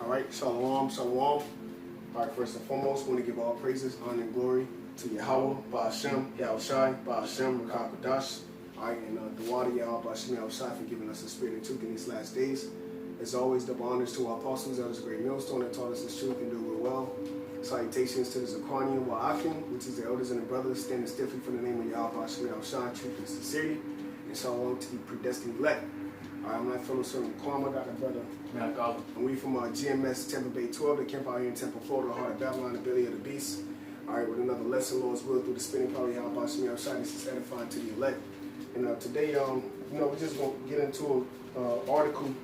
All right, shalom, shalom. All right, first and foremost, we want to give all praises, honor, and glory to Yahweh, Ba'ashem, Yahushai, Ba'ashem, Rakakadash. All right, and the water, Yahweh, Ba'ashem, Yahushai, for giving us the spirit and truth in these last days. As always, double honors to our apostles, elders, great millstone that taught us this truth and do it well. Salutations to the Zaquanian Wa'akim, which is the elders and the brothers, standing stiffly for the name of Yahweh, Ba'ashem, Yahushai, truth and sincerity. And shalom to the predestined elect. All right, I'm not fellow servant Kwame, got a brother. And we from GMS Tampa Bay 12, the camp out here in Tampa, Florida, the heart of Babylon, the belly of the beast. All right, with another lesson, Lord's will, through the spinning power of Yahweh, Ba'ashem, Yahushai. This is edifying to the elect. And today, we're just going to get into an article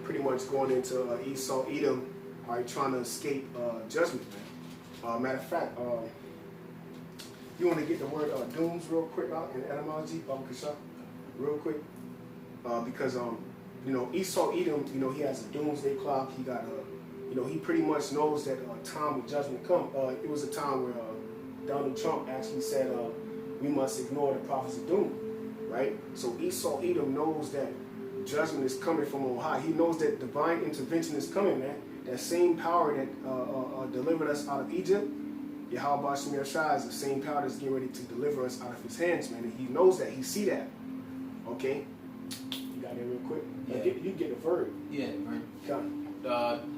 pretty much going into Esau, Edom, all right, trying to escape judgment, man. Matter of fact, you want to get the word dooms real quick out in etymology, Baba Kasha, real quick, because Esau, Edom, he has a doomsday clock. He got he pretty much knows that time of judgment come. It was a time where Donald Trump actually said we must ignore the prophets of doom, right? So Esau, Edom knows that judgment is coming from on high. He knows that divine intervention is coming, man. That same power that delivered us out of Egypt, Yahweh Ba'ashem Yahushai, is the same power that's getting ready to deliver us out of his hands, man. And he knows that. He see that. Okay? You got that real quick? Yeah. You get the verb. Yeah, right. Come.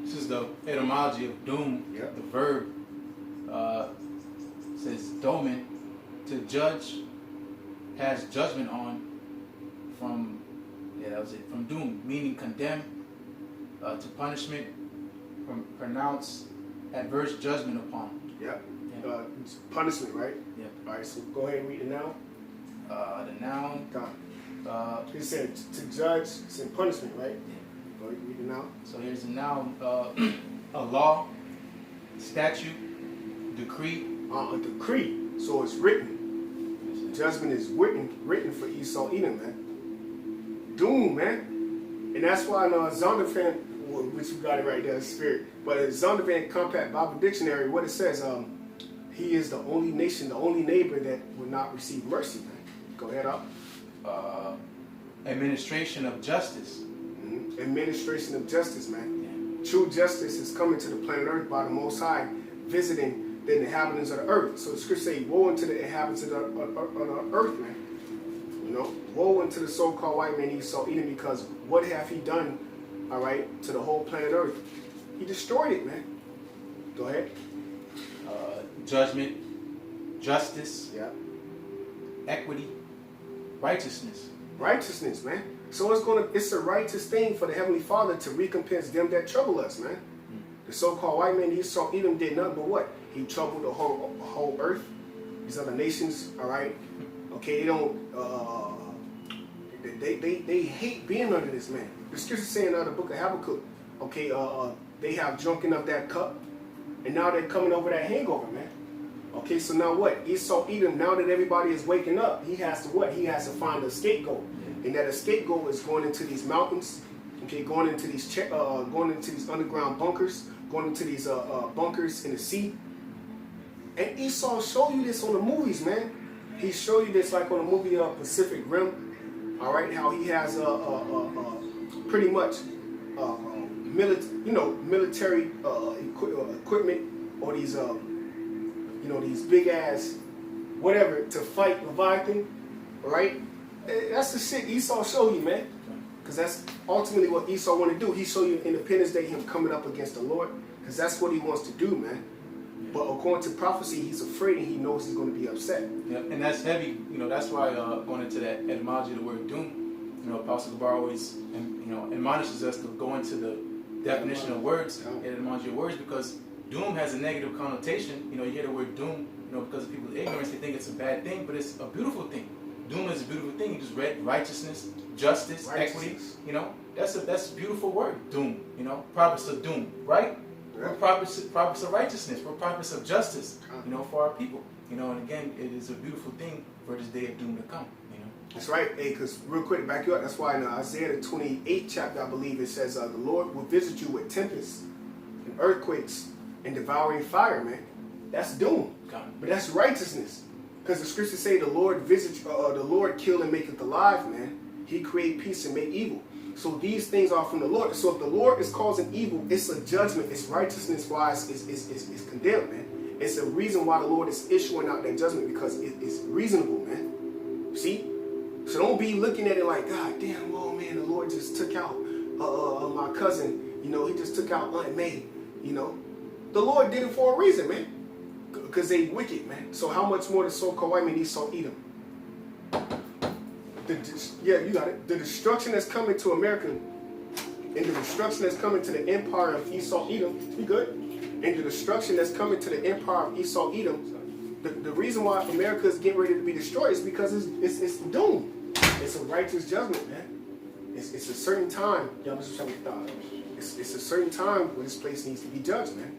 This is the etymology of doom. Yep. The verb says domen, to judge, has judgment on, from, that was it, from doom, meaning condemn, to punishment, from pronounce adverse judgment upon. Yep. Yeah. It's punishment, right? Yeah. All right, so go ahead and read it now. The noun. Come. He said to judge, it's in punishment, right? Yeah. Go ahead and read it now. So here's a noun, a law, statute, decree. A decree, so it's written. Judgment is written for Esau, Edom, man. Doom, man. And that's why Zondervan, which you got it right there, spirit. But in Zondervan Compact Bible Dictionary, what it says, he is the only nation, the only neighbor that will not receive mercy, man. Go ahead up. Administration of justice. Mm-hmm. Administration of justice, man. Yeah. True justice is coming to the planet Earth by the Most High, visiting the inhabitants of the earth. So the scripture say, woe unto the inhabitants of the earth, man. Woe unto the so-called white man Esau Edom, because what have he done, all right, to the whole planet Earth? He destroyed it, man. Go ahead. Judgment, justice, yeah, equity, righteousness. Righteousness, man. So it's a righteous thing for the Heavenly Father to recompense them that trouble us, man. The so-called white man Esau Edom did nothing but what? He troubled the whole earth. These other nations, all right. Okay, they don't. They hate being under this man. The scripture saying in the book of Habakkuk, okay, they have drunken of that cup, and now they're coming over that hangover, man. Okay, so now what? Esau Edom, now that everybody is waking up, he has to what? He has to find a scapegoat, and that scapegoat is going into these mountains. Okay, going into these underground bunkers, going into these bunkers in the sea. And Esau show you this on the movies, man. He show you this like on the movie Pacific Rim. All right, how he has pretty much military equipment, or these these big ass whatever to fight Leviathan. All right, that's the shit Esau show you, man. Because that's ultimately what Esau want to do. He show you Independence Day, him coming up against the Lord. Because that's what he wants to do, man. But according to prophecy, he's afraid and he knows he's going to be upset. Yep, and that's heavy. That's why going into that etymology of the word doom, Apostle Gabar always admonishes us to go into the definition of words, etymology of words, because doom has a negative connotation. You hear the word doom, because of people's ignorance, they think it's a bad thing, but it's a beautiful thing. Doom is a beautiful thing. You just read righteousness, justice, equity. That's a beautiful word. Doom. Prophets of doom, right? Yeah. We're prophets of righteousness. We're prophets of justice. For our people. And again, it is a beautiful thing for this day of doom to come. That's right. Hey, because real quick, back you up. That's why in Isaiah the 28th chapter, I believe it says, the Lord will visit you with tempests and earthquakes and devouring fire, man. That's doom. But that's righteousness. Because the scriptures say the Lord kill and maketh alive, man. He create peace and make evil. So these things are from the Lord. So if the Lord is causing evil, it's a judgment. It's righteousness why it's condemned, man. It's a reason why the Lord is issuing out that judgment, because it's reasonable, man. See? So don't be looking at it like, God damn, oh man, the Lord just took out my cousin. You know, he just took out Aunt May. You know, the Lord did it for a reason, man. Because they wicked, man. So how much more the so-called white man Esau Edom? Yeah, you got it. The destruction that's coming to America, and the destruction that's coming to the empire of Esau Edom, you good? And the destruction that's coming to the empire of Esau Edom, the reason why America is getting ready to be destroyed is because it's doomed. It's a righteous judgment, man. It's a certain time. It's a certain time when this place needs to be judged, man.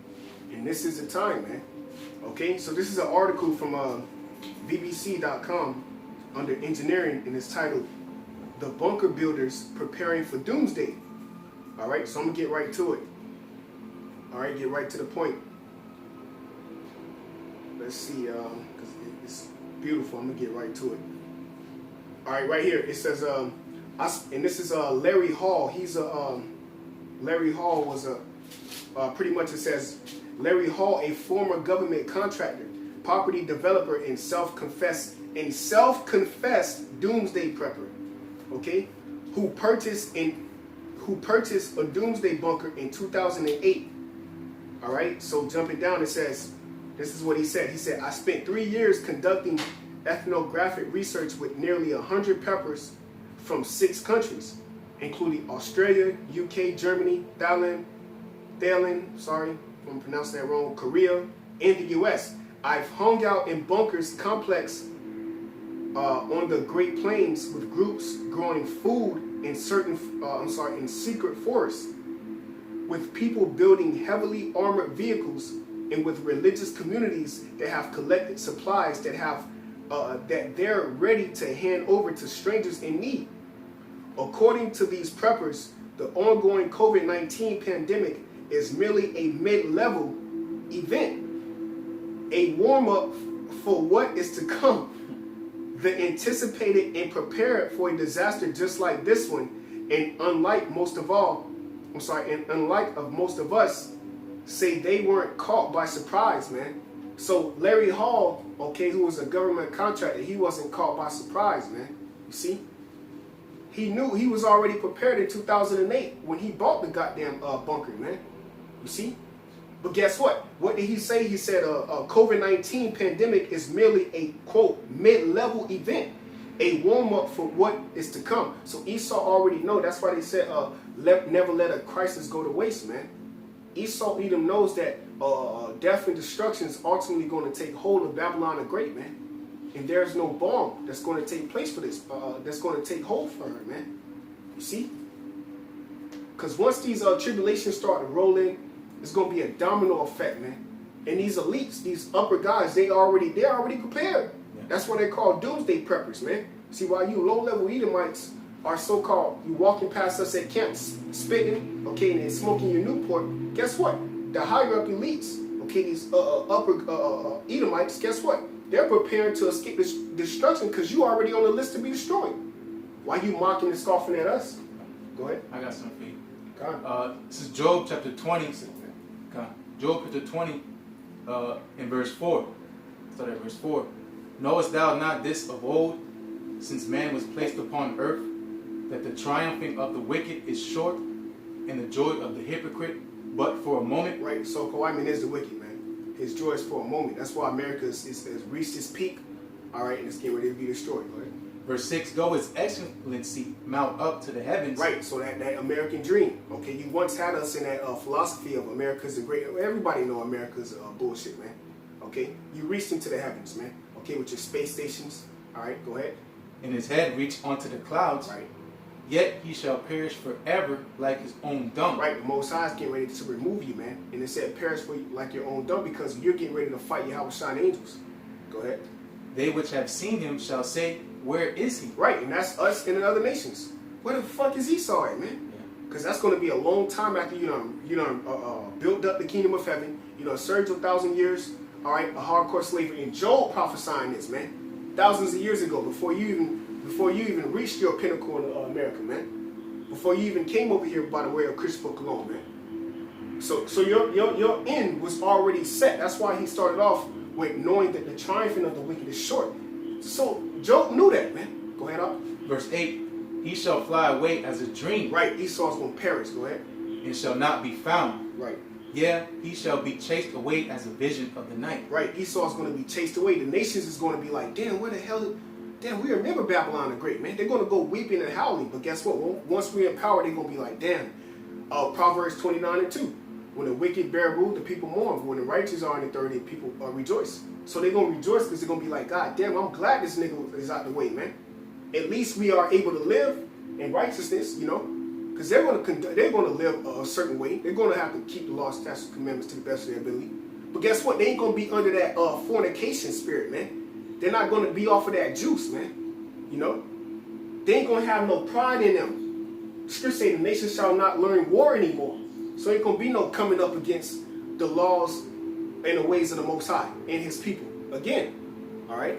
And this is the time, man. Okay, so this is an article from BBC.com under engineering, and it's titled "The Bunker Builders Preparing for Doomsday." All right, so I'm gonna get right to it. All right, get right to the point. Let's see, because it's beautiful. I'm gonna get right to it. All right, right here it says, and this is Larry Hall. He's Larry Hall was pretty much it says Larry Hall, a former government contractor, property developer, and self-confessed doomsday prepper, okay, who purchased a doomsday bunker in 2008. All right, so jumping down, it says, this is what he said. He said, I spent 3 years conducting ethnographic research with nearly 100 preppers from 6 countries, including Australia, UK, Germany, Thailand, sorry if I'm pronouncing that wrong, Korea, and the US. I've hung out in bunkers complex on the Great Plains with groups growing food in in secret forests, with people building heavily armored vehicles, and with religious communities that have collected supplies that they're ready to hand over to strangers in need. According to these preppers, the ongoing COVID-19 pandemic is merely a mid-level event, a warm-up for what is to come. The anticipated and prepared for a disaster just like this one, and unlike most of us, say they weren't caught by surprise, man. So Larry Hall, okay, who was a government contractor, he wasn't caught by surprise, man. You see? He knew, he was already prepared in 2008 when he bought the goddamn bunker, man. You see? But guess what? What did he say? He said a COVID-19 pandemic is merely a, quote, mid-level event, a warm-up for what is to come. So Esau already know. That's why they said never let a crisis go to waste, man. Esau Edom knows that death and destruction is ultimately going to take hold of Babylon the Great, man. And there's no bomb that's going to take place for this, that's going to take hold for her, man. You see? Because once these tribulations start to roll in, it's going to be a domino effect, man. And these elites, these upper guys, they're already prepared. Yeah. That's what they call doomsday preppers, man. See, while you low-level Edomites are so-called, you walking past us at camps, spitting, okay, and smoking your Newport, guess what? The higher-up elites, okay, these upper Edomites, guess what? They're preparing to escape this destruction because you already on the list to be destroyed. Why you mocking and scoffing at us? Go ahead. I got something for you. This is Job chapter 20. Job chapter 20 in verse 4. Start at verse 4. Knowest thou not this of old, since man was placed upon earth, that the triumphing of the wicked is short, and the joy of the hypocrite but for a moment? Right, so Kawhi is the wicked, man. His joy is for a moment. That's why America has reached its peak, all right, and it's getting ready to be destroyed. Go ahead. Verse 6, though his excellency mount up to the heavens. Right, so that American dream. Okay, you once had us in that philosophy of America's the great. Everybody know America's bullshit, man. Okay, you reached into the heavens, man. Okay, with your space stations. All right, go ahead. And his head reached onto the clouds. Right. Yet he shall perish forever like his own dung. Right, the Most High is getting ready to remove you, man. And it said perish for you like your own dung because you're getting ready to fight Yahweh Shine angels. Go ahead. They which have seen him shall say, where is he? Right, and that's us and the other nations. Where the fuck is Esau at, man? Because that's going to be a long time after you done built up the kingdom of heaven. You know, served 1,000 years. All right, a hardcore slavery. And Job prophesying this, man, thousands of years ago, before you even reached your pinnacle in America, man. before you even came over here by the way of Christopher Cologne, man. So your end was already set. That's why he started off with knowing that the triumphing of the wicked is short. So Job knew that, man. Go ahead, up. Verse 8, he shall fly away as a dream. Right, Esau's going to perish. Go ahead. And shall not be found. Right. Yeah, he shall be chased away as a vision of the night. Right, Esau's going to be chased away. The nations is going to be like, damn, where the hell... Damn, we remember Babylon the Great, man. They're going to go weeping and howling. But guess what? Once we're in power, they're going to be like, damn. Proverbs 29:2. When the wicked bear rule, the people mourn. But when the righteous are in the 30, people rejoice. So they're going to rejoice because they're going to be like, God damn, I'm glad this nigga is out the way, man. At least we are able to live in righteousness, you know. Because they're going to live a certain way. They're going to have to keep the law, statutes, and commandments to the best of their ability. But guess what? They ain't going to be under that fornication spirit, man. They're not going to be off of that juice, man. You know? They ain't going to have no pride in them. Scripture say the nation shall not learn war anymore. So ain't going to be no coming up against the laws and the ways of the Most High and his people. Again, all right?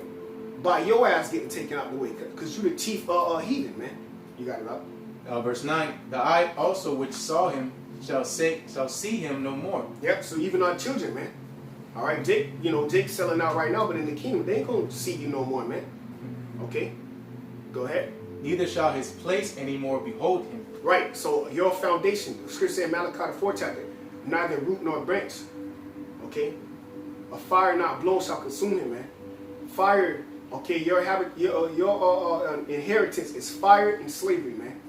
By your ass getting taken out of the way. Because you the chief heathen, man. You got it up. Verse 9, the eye also which saw him shall see him no more. Yep, so even our children, man. All right, Jake, you know, Jake's selling out right now, but in the kingdom, they ain't going to see you no more, man. Okay? Go ahead. Neither shall his place anymore behold him. Right, so your foundation, the scripture said in Malachi the 4th chapter, neither root nor branch. Okay? A fire not blown shall consume him, man. Fire, okay, your inheritance is fire and slavery, man.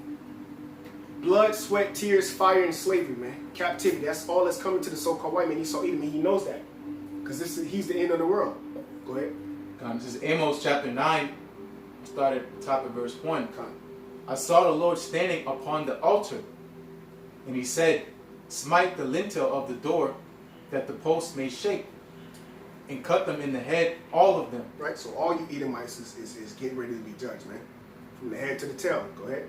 Blood, sweat, tears, fire, and slavery, man. Captivity, that's all that's coming to the so-called white man. Esau Edom, and he knows that. Because he's the end of the world. Go ahead. This is Amos chapter 9. Start at the top of verse 1. I saw the Lord standing upon the altar, and he said, smite the lintel of the door, that the posts may shake, and cut them in the head, all of them. Right, so all you Edomites is getting ready to be judged, man. From the head to the tail. Go ahead.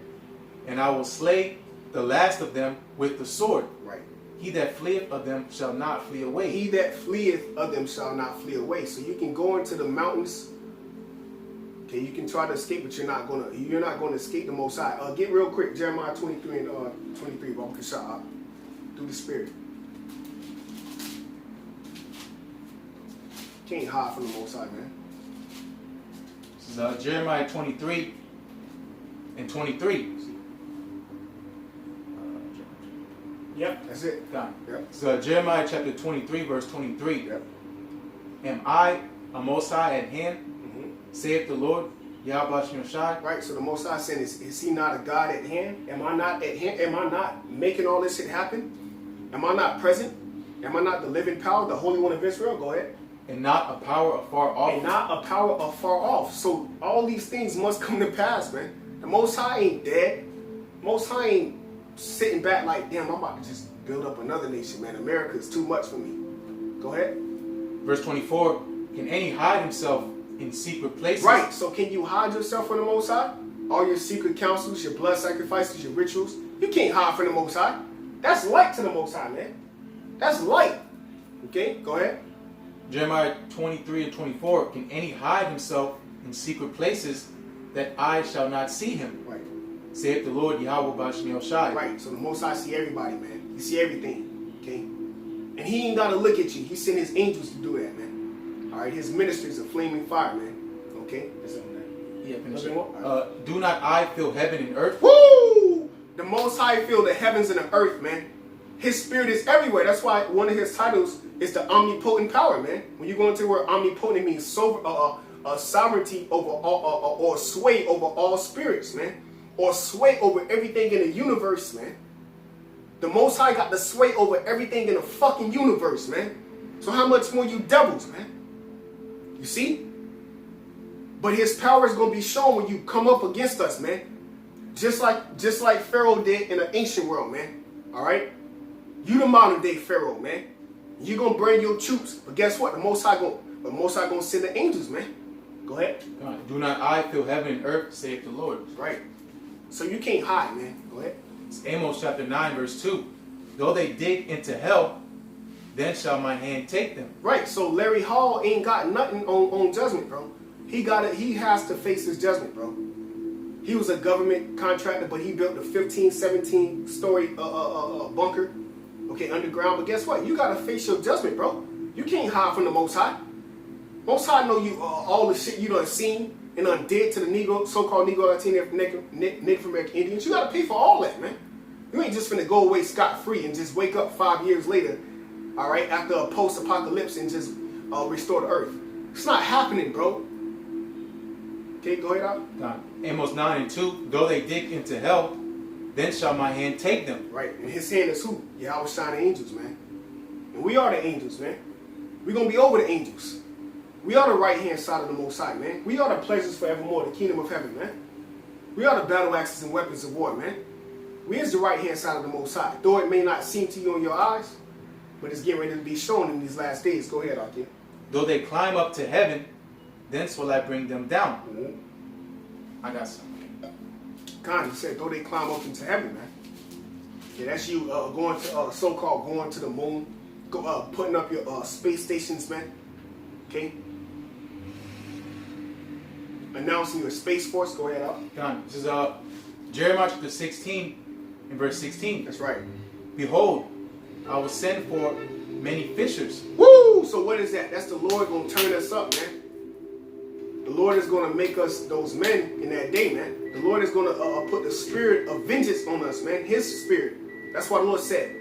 And I will slay the last of them with the sword. Right. He that fleeth of them shall not flee away. He that fleeth of them shall not flee away. So you can go into the mountains. Okay, you can try to escape, but you're not gonna escape the Most High. Get real quick, Jeremiah 23 and 23. Baruch Shah, through the Spirit. Can't hide from the Most High, man. This is Jeremiah 23 and 23. Yep, that's it. Got it. Yep. So Jeremiah chapter 23, verse 23. Yep. Am I a Most High at hand? Saith the Lord, Yahweh Shai. Right, so the Most High said, is he not a God at hand? Am I not at hand? Am I not making all this shit happen? Am I not present? Am I not the living power, the Holy One of Israel? Go ahead. And not a power afar off. And not a power afar off. So all these things must come to pass, man. The Most High ain't dead. Most High ain't sitting back like, damn, I'm about to just build up another nation, man. America is too much for me. Go ahead. Verse 24, can any hide himself in secret places? Right, so can you hide yourself from the Most High? All your secret counsels, your blood sacrifices, your rituals, you can't hide from the Most High. That's light to the Most High, man. That's light. Okay, go ahead. Jeremiah 23 and 24, can any hide himself in secret places that I shall not see him? Right. Saith the Lord Yahweh Bashmiel Shai. Right, so the Most High see everybody, man. He see everything, okay? And he ain't got to look at you. He sent his angels to do that, man. All right, his ministers are flaming fire, man. Okay? That's it, man. Yeah, finish it. Right. Do not I fill heaven and earth? Woo! The Most High fill the heavens and the earth, man. His spirit is everywhere. That's why one of his titles is the omnipotent power, man. When you go into the word omnipotent, it means sovereignty over all, or sway over all spirits, man. Or sway over everything in the universe, man. The Most High got the sway over everything in the fucking universe, man. So how much more you devils, man? You see? But his power is going to be shown when you come up against us, man. Just like Pharaoh did in the ancient world, man. All right? You the modern day Pharaoh, man. You're going to bring your troops. But guess what? The Most High going to send the angels, man. Go ahead. God, do not I fill heaven and earth, saith the Lord. Right. So you can't hide, man. Go ahead. It's Amos chapter 9, verse 2. Though they dig into hell, then shall my hand take them. Right. So Larry Hall ain't got nothing on judgment, bro. He has to face his judgment, bro. He was a government contractor, but he built a 15, 17 story bunker, okay, underground. But guess what? You gotta face your judgment, bro. You can't hide from the Most High. Most High know you all the shit you done seen and done did to the Negro, so-called Negro, Latino, Native American Indians. You gotta pay for all that, man. You ain't just finna go away scot-free and just wake up 5 years later, all right, after a post-apocalypse and just restore the earth. It's not happening, bro. Okay, go ahead, Al. Amos 9:2, though they dig into hell, then shall my hand take them. Right, and his hand is who? Yahweh Shai the angels, man. And we are the angels, man. We're going to be over the angels. We are the right-hand side of the Most High, man. We are the pleasures forevermore, the kingdom of heaven, man. We are the battle axes and weapons of war, man. We is the right-hand side of the Most High. Though it may not seem to you in your eyes, but it's getting ready to be shown in these last days. Go ahead, Akim. Though they climb up to heaven, thence will I bring them down. I got some. God, he said, though they climb up into heaven, man. Yeah, that's you going to, so-called going to the moon, putting up your space stations, man. Okay? Announcing your space force. Go ahead, Al. This is Jeremiah chapter 16 and verse 16. That's right. Behold, I will send for many fishers. Woo! So what is that? That's the Lord going to turn us up, man. The Lord is going to make us those men in that day, man. The Lord is going to put the spirit of vengeance on us, man. His spirit. That's why the Lord said,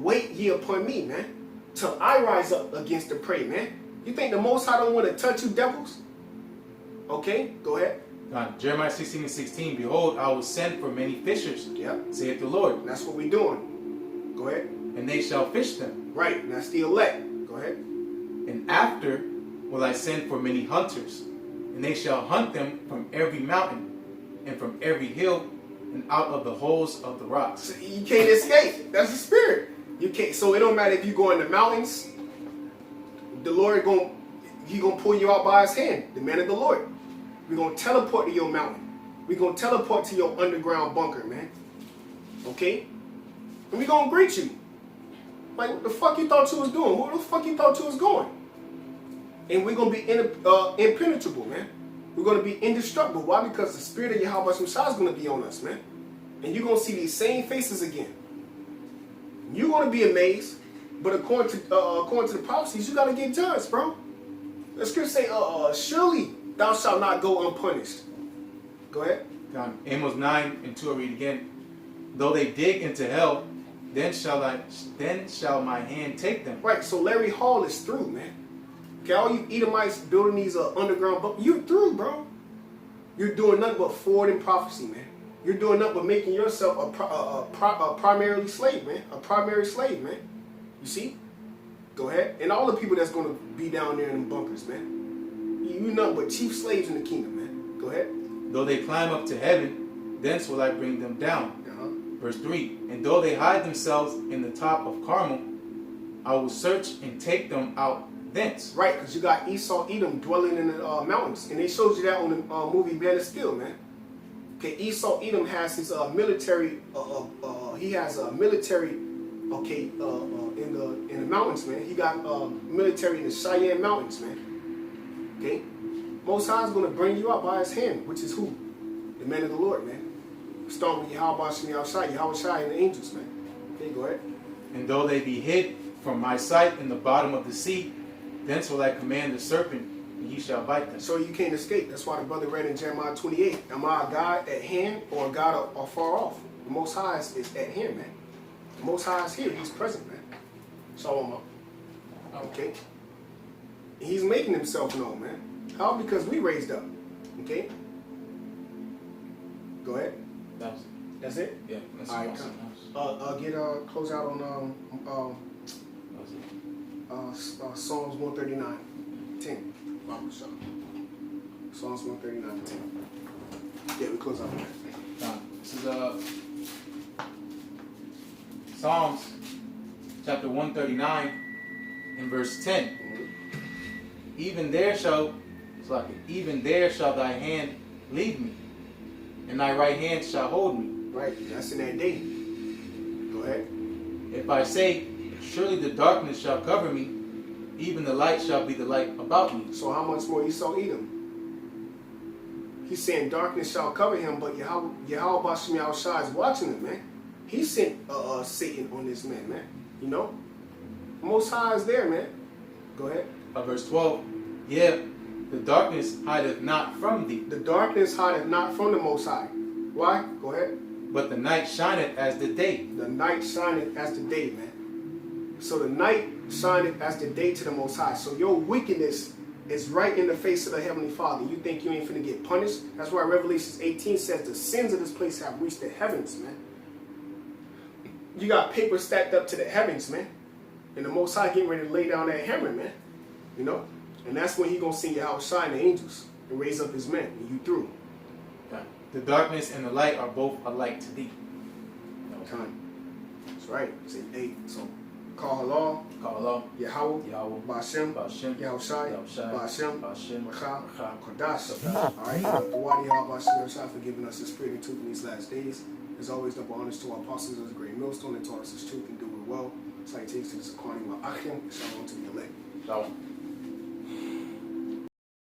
wait ye upon me, man, till I rise up against the prey, man. You think the Most High don't want to touch you devils? Okay, go ahead. Jeremiah 16 and 16, behold, I will send for many fishers, saith the Lord. That's what we're doing. Go ahead. And they shall fish them. Right, and that's the elect. Go ahead. And after will I send for many hunters, and they shall hunt them from every mountain, and from every hill, and out of the holes of the rocks. So you can't escape. That's the spirit. You can't. So it don't matter if you go in the mountains. The Lord He gonna pull you out by His hand. The man of the Lord. We're gonna teleport to your mountain. We're gonna teleport to your underground bunker, man. Okay? And we're gonna greet you. Like, what the fuck you thought you was doing? Where the fuck you thought you was going? And we're gonna be impenetrable, man. We're gonna be indestructible. Why? Because the spirit of Yahweh Shai is gonna be on us, man. And you're gonna see these same faces again. You're gonna be amazed. But according to the prophecies, you gotta get judged, bro. The scripture say, surely thou shalt not go unpunished. Go ahead. Amos 9 and 2, I read again. Though they dig into hell, then shall my hand take them. Right, so Larry Hall is through, man. Okay, all you Edomites building these underground bunkers, you're through, bro. You're doing nothing but forwarding prophecy, man. You're doing nothing but making yourself a primarily slave, man. A primary slave, man. You see? Go ahead. And all the people that's going to be down there in the bunkers, man. You're nothing but chief slaves in the kingdom, man. Go ahead. Though they climb up to heaven, thence will I bring them down. Verse 3, and though they hide themselves in the top of Carmel, I will search and take them out thence. Right, because you got Esau, Edom dwelling in the mountains. And they showed you that on the movie Man of Steel, man. Okay, Esau, Edom has his military, he has a military, okay, in the mountains, man. He got military in the Cheyenne Mountains, man. Okay? Most High is going to bring you out by His hand, which is who? The man of the Lord, man. Starting with Yahweh Shai and the angels, man. Okay, go ahead. And though they be hid from my sight in the bottom of the sea, thence will I command the serpent, and he shall bite them. So you can't escape. That's why the brother read in Jeremiah 28, am I a God at hand or a God afar off? The Most High is at hand, man. The Most High is here. He's present, man. Shalom. Okay? He's making Himself known, man. How? Because we raised up. Okay? Go ahead. That's it? Yeah. That's all right. Close out on Psalms 139, 10. Psalms 139, 10. Yeah, we close out on that. This is Psalms chapter 139 and verse 10. Even there shall thy hand lead me, and thy right hand shall hold me. Right, that's in that day. Go ahead. If I say, surely the darkness shall cover me, even the light shall be the light about me. So how much more Esau Edom? He's saying darkness shall cover him, but Yahweh Bashem Yahushua is watching him, man. He sent Satan on this man, man. You know? Most High is there, man. Go ahead. Verse 12. Yeah, the darkness hideth not from thee. The darkness hideth not from the Most High. Why? Go ahead. But the night shineth as the day. The night shineth as the day, man. So the night shineth as the day to the Most High. So your wickedness is right in the face of the Heavenly Father. You think you ain't finna get punished? That's why Revelation 18 says the sins of this place have reached the heavens, man. You got paper stacked up to the heavens, man. And the Most High getting ready to lay down that hammer, man. You know? And that's when he gonna send you out shine the angels and raise up his men. And you through. Okay. The darkness and the light are both alike to thee. Time. That's right. Say 8. So call Allah, Call Allah, Yahweh, Yahweh, Bashem, Bashem, Yahushai, Yahushai, Bashem, Bashem, Macha, Kodash. Kodash. Alright, the Wadi Yahweh Bashem Yahushai for giving us the spirit and truth in these last days. As always, double honors to our apostles as a great millstone that taught us his truth and do it well. Salutations to this Aquani Ma'achim. Shalom to the elect. Shalom.